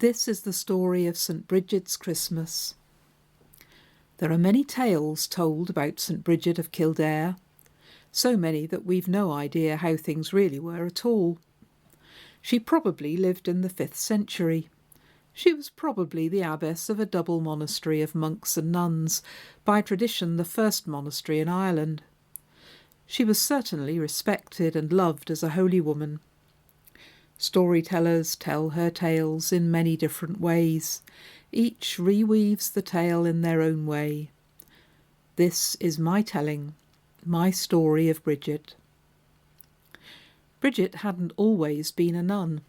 This is the story of St. Bridgid's Christmas. There are many tales told about St. Bridgid of Kildare, so many that we've no idea how things really were at all. She probably lived in the 5th century. She was probably the abbess of a double monastery of monks and nuns, by tradition the first monastery in Ireland. She was certainly respected and loved as a holy woman. Storytellers tell her tales in many different ways. Each reweaves the tale in their own way. This is my telling, my story of Bridgid. Bridgid hadn't always been a nun.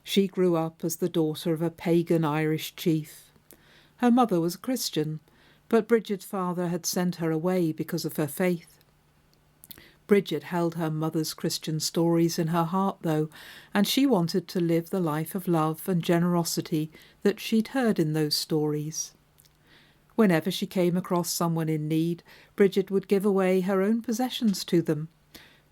She grew up as the daughter of a pagan Irish chief. Her mother was a Christian, but Bridgid's father had sent her away because of her faith. Bridgid held her mother's Christian stories in her heart, though, and she wanted to live the life of love and generosity that she'd heard in those stories. Whenever she came across someone in need, Bridgid would give away her own possessions to them.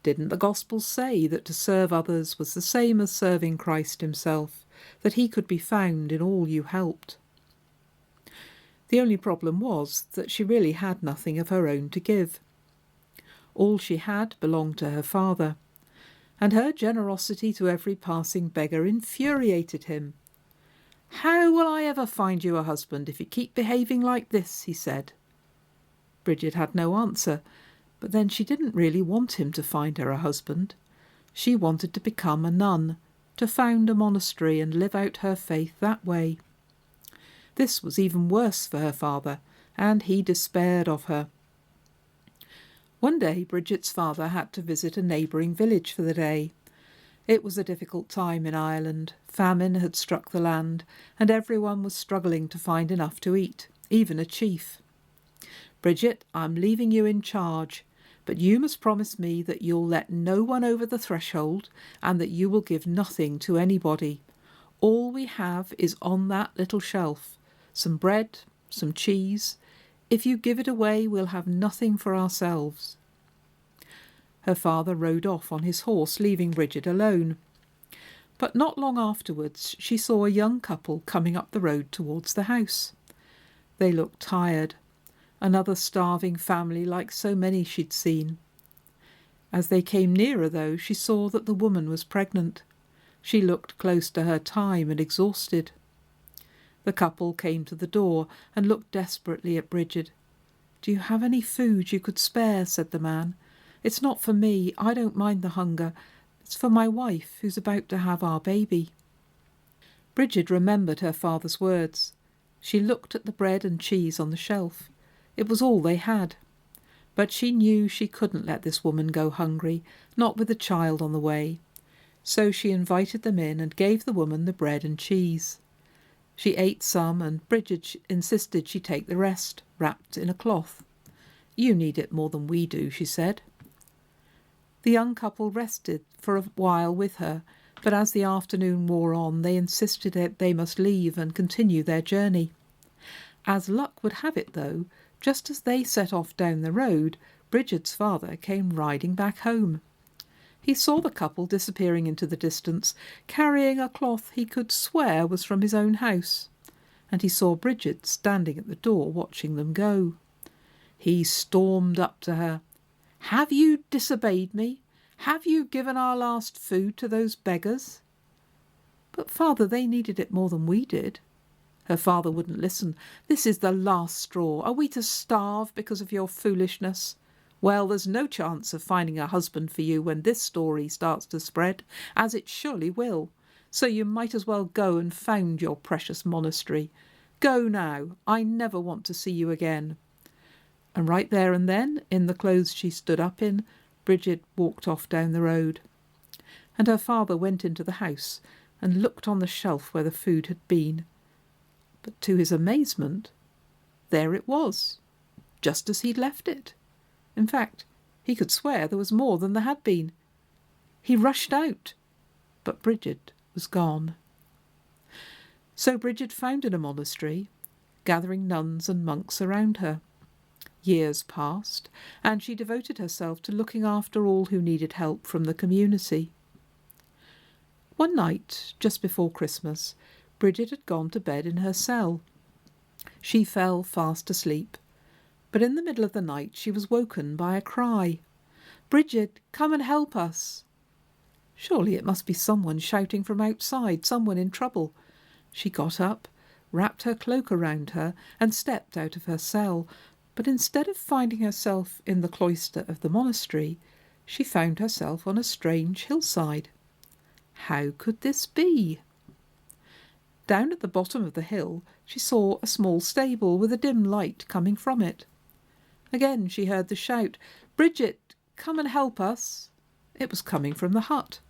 Didn't the Gospels say that to serve others was the same as serving Christ himself, that he could be found in all you helped? The only problem was that she really had nothing of her own to give. All she had belonged to her father, and her generosity to every passing beggar infuriated him. "How will I ever find you a husband if you keep behaving like this?" he said. Bridgid had no answer, but then she didn't really want him to find her a husband. She wanted to become a nun, to found a monastery and live out her faith that way. This was even worse for her father, and he despaired of her. One day Bridgid's father had to visit a neighbouring village for the day. It was a difficult time in Ireland. Famine had struck the land, and everyone was struggling to find enough to eat, even a chief. "Bridgid, I'm leaving you in charge, but you must promise me that you'll let no one over the threshold, and that you will give nothing to anybody. All we have is on that little shelf, some bread, some cheese. If you give it away, we'll have nothing for ourselves." Her father rode off on his horse, leaving Bridgid alone. But not long afterwards she saw a young couple coming up the road towards the house. They looked tired, another starving family like so many she'd seen. As they came nearer, though, she saw that the woman was pregnant. She looked close to her time and exhausted. The couple came to the door and looked desperately at Bridgid. "Do you have any food you could spare?" said the man. "It's not for me. I don't mind the hunger. It's for my wife, who's about to have our baby." Bridgid remembered her father's words. She looked at the bread and cheese on the shelf. It was all they had. But she knew she couldn't let this woman go hungry, not with a child on the way. So she invited them in and gave the woman the bread and cheese. She ate some, and Bridgid insisted she take the rest, wrapped in a cloth. "You need it more than we do," she said. The young couple rested for a while with her, but as the afternoon wore on, they insisted that they must leave and continue their journey. As luck would have it, though, just as they set off down the road, Bridgid's father came riding back home. He saw the couple disappearing into the distance, carrying a cloth he could swear was from his own house, and he saw Bridgid standing at the door watching them go. He stormed up to her. "Have you disobeyed me? Have you given our last food to those beggars?" "But, father, they needed it more than we did." Her father wouldn't listen. "This is the last straw. Are we to starve because of your foolishness? Well, there's no chance of finding a husband for you when this story starts to spread, as it surely will. So you might as well go and found your precious monastery. Go now. I never want to see you again." And right there and then, in the clothes she stood up in, Bridgid walked off down the road. And her father went into the house and looked on the shelf where the food had been. But to his amazement, there it was, just as he'd left it. In fact, he could swear there was more than there had been. He rushed out, but Bridgid was gone. So Bridgid founded a monastery, gathering nuns and monks around her. Years passed, and she devoted herself to looking after all who needed help from the community. One night, just before Christmas, Bridgid had gone to bed in her cell. She fell fast asleep, but in the middle of the night she was woken by a cry. "Bridgid, come and help us!" Surely it must be someone shouting from outside, someone in trouble. She got up, wrapped her cloak around her, and stepped out of her cell, but instead of finding herself in the cloister of the monastery, she found herself on a strange hillside. How could this be? Down at the bottom of the hill she saw a small stable with a dim light coming from it. Again she heard the shout, "Bridgid, come and help us!" It was coming from the hut.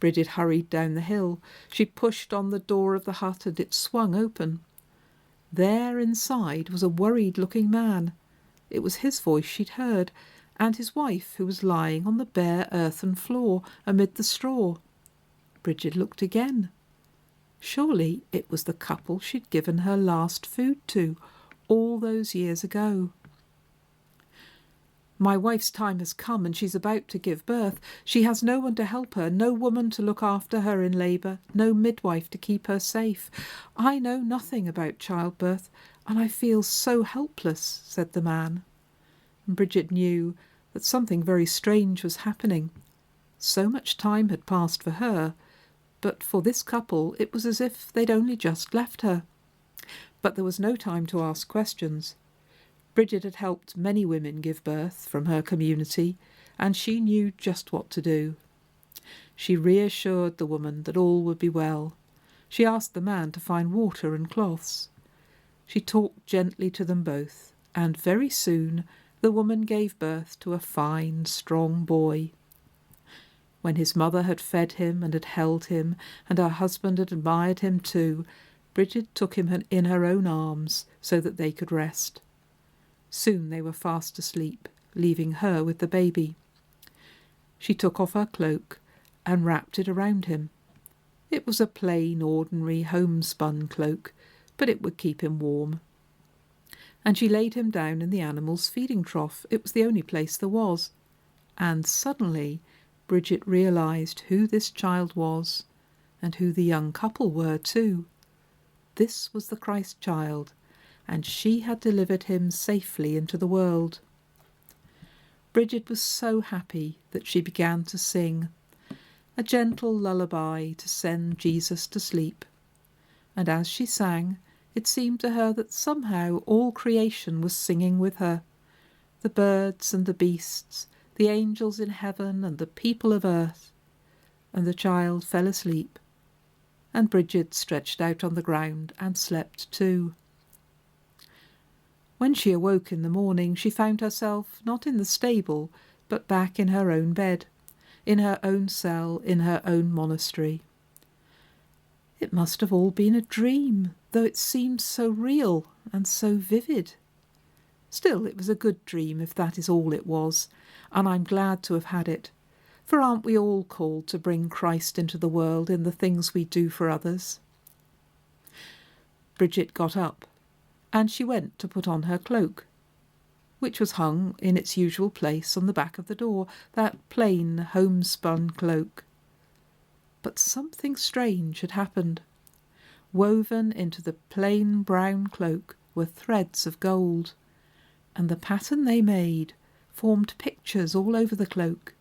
Bridgid hurried down the hill. She pushed on the door of the hut and it swung open. There inside was a worried-looking man. It was his voice she'd heard, and his wife, who was lying on the bare earthen floor amid the straw. Bridgid looked again. Surely it was the couple she'd given her last food to all those years ago. "My wife's time has come and she's about to give birth. She has no one to help her, no woman to look after her in labour, no midwife to keep her safe. I know nothing about childbirth, and I feel so helpless," said the man. And Bridgid knew that something very strange was happening. So much time had passed for her, but for this couple it was as if they'd only just left her. But there was no time to ask questions. Bridgid had helped many women give birth from her community, and she knew just what to do. She reassured the woman that all would be well. She asked the man to find water and cloths. She talked gently to them both, and very soon the woman gave birth to a fine, strong boy. When his mother had fed him and had held him, and her husband had admired him too, Bridgid took him in her own arms so that they could rest. Soon they were fast asleep, leaving her with the baby. She took off her cloak and wrapped it around him. It was a plain, ordinary, homespun cloak, but it would keep him warm. And she laid him down in the animal's feeding trough. It was the only place there was. And suddenly Bridgid realised who this child was, and who the young couple were too. This was the Christ child, and she had delivered him safely into the world. Bridgid was so happy that she began to sing, a gentle lullaby to send Jesus to sleep. And as she sang, it seemed to her that somehow all creation was singing with her, the birds and the beasts, the angels in heaven and the people of earth. And the child fell asleep, and Bridgid stretched out on the ground and slept too. When she awoke in the morning, she found herself not in the stable, but back in her own bed, in her own cell, in her own monastery. It must have all been a dream, though it seemed so real and so vivid. Still, it was a good dream, if that is all it was, and I'm glad to have had it. For aren't we all called to bring Christ into the world in the things we do for others? Bridgid got up, and she went to put on her cloak, which was hung in its usual place on the back of the door, that plain homespun cloak. But something strange had happened. Woven into the plain brown cloak were threads of gold, and the pattern they made formed pictures all over the cloak,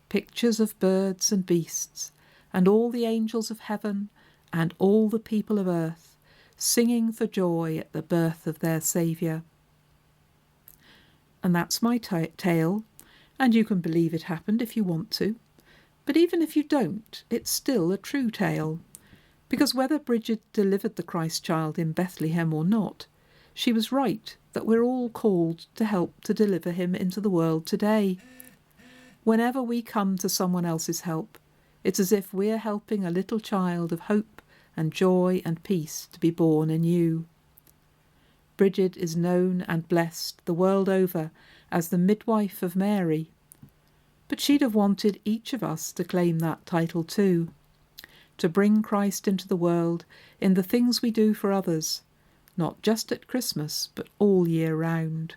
pictures of birds and beasts, and all the angels of heaven, and all the people of earth, singing for joy at the birth of their Saviour. And that's my tale, and you can believe it happened if you want to. But even if you don't, it's still a true tale, because whether Bridgid delivered the Christ child in Bethlehem or not, she was right that we're all called to help to deliver him into the world today. Whenever we come to someone else's help, it's as if we're helping a little child of hope and joy and peace to be born anew. Bridgid is known and blessed the world over as the midwife of Mary, but she'd have wanted each of us to claim that title too, to bring Christ into the world in the things we do for others, not just at Christmas, but all year round.